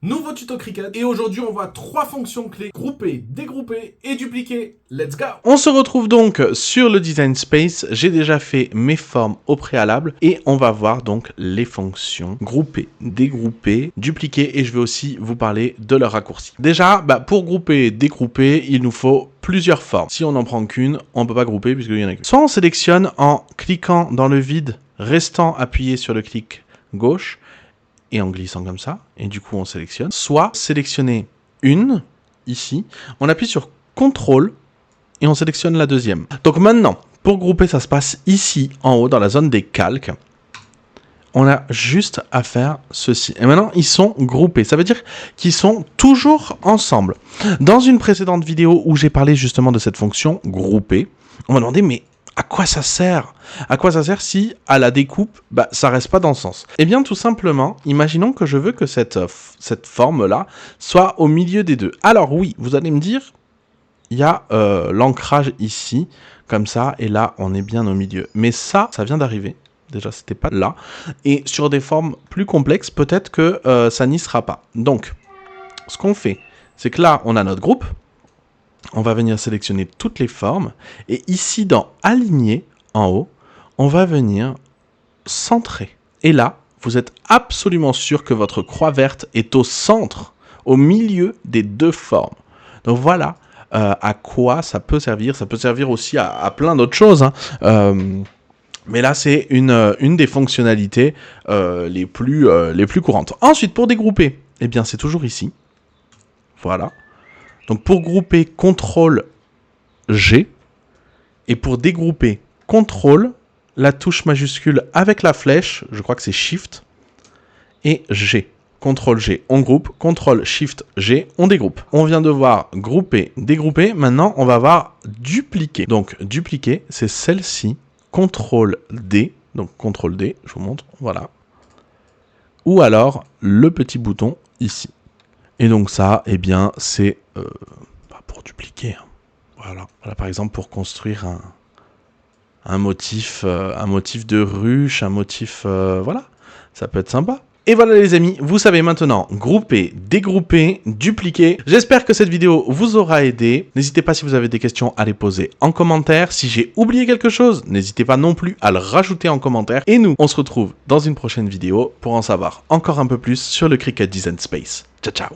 Nouveau tuto Cricut et aujourd'hui on voit 3 fonctions clés: grouper, dégrouper et dupliquer. Let's go! On se retrouve donc sur le Design Space. J'ai déjà fait mes formes au préalable et on va voir donc les fonctions grouper, dégrouper, dupliquer et je vais aussi vous parler de leurs raccourcis. Déjà, pour grouper et dégrouper, il nous faut plusieurs formes. Si on n'en prend qu'une, on ne peut pas grouper puisqu'il y en a qu'une. Soit on sélectionne en cliquant dans le vide, restant appuyé sur le clic gauche, et en glissant comme ça, et du coup on sélectionne. Soit sélectionner une, ici, on appuie sur CTRL, et on sélectionne la deuxième. Donc maintenant, pour grouper, ça se passe ici, en haut, dans la zone des calques. On a juste à faire ceci. Et maintenant, ils sont groupés. Ça veut dire qu'ils sont toujours ensemble. Dans une précédente vidéo où j'ai parlé justement de cette fonction grouper, on m'a demandé, mais à quoi ça sert? À quoi ça sert si, à la découpe, ça reste pas dans le sens? Eh bien, tout simplement, imaginons que je veux que cette forme-là soit au milieu des deux. Alors oui, vous allez me dire, il y a l'ancrage ici, comme ça, et là, on est bien au milieu. Mais ça vient d'arriver. Déjà, c'était pas là. Et sur des formes plus complexes, peut-être que ça n'y sera pas. Donc, ce qu'on fait, c'est que là, on a notre groupe. On va venir sélectionner toutes les formes. Et ici, dans Aligner, en haut, on va venir centrer. Et là, vous êtes absolument sûr que votre croix verte est au centre, au milieu des deux formes. Donc voilà à quoi ça peut servir. Ça peut servir aussi à plein d'autres choses. Mais là, c'est une des fonctionnalités les plus courantes. Ensuite, pour dégrouper, eh bien, c'est toujours ici. Voilà. Donc, pour grouper, CTRL-G. Et pour dégrouper, CTRL, la touche majuscule avec la flèche, je crois que c'est SHIFT, et G. CTRL-G, on groupe, CTRL-SHIFT-G, on dégroupe. On vient de voir grouper, dégrouper, maintenant on va voir dupliquer. Donc dupliquer, c'est celle-ci, CTRL-D, donc CTRL-D, je vous montre, voilà. Ou alors le petit bouton ici. Et donc ça, eh bien, c'est pour dupliquer. Voilà, par exemple pour construire un motif de ruche, un motif, voilà, ça peut être sympa. Et voilà les amis, vous savez maintenant grouper, dégrouper, dupliquer. J'espère que cette vidéo vous aura aidé. N'hésitez pas si vous avez des questions à les poser en commentaire. Si j'ai oublié quelque chose, n'hésitez pas non plus à le rajouter en commentaire. Et nous, on se retrouve dans une prochaine vidéo pour en savoir encore un peu plus sur le Cricut Design Space. Ciao, ciao!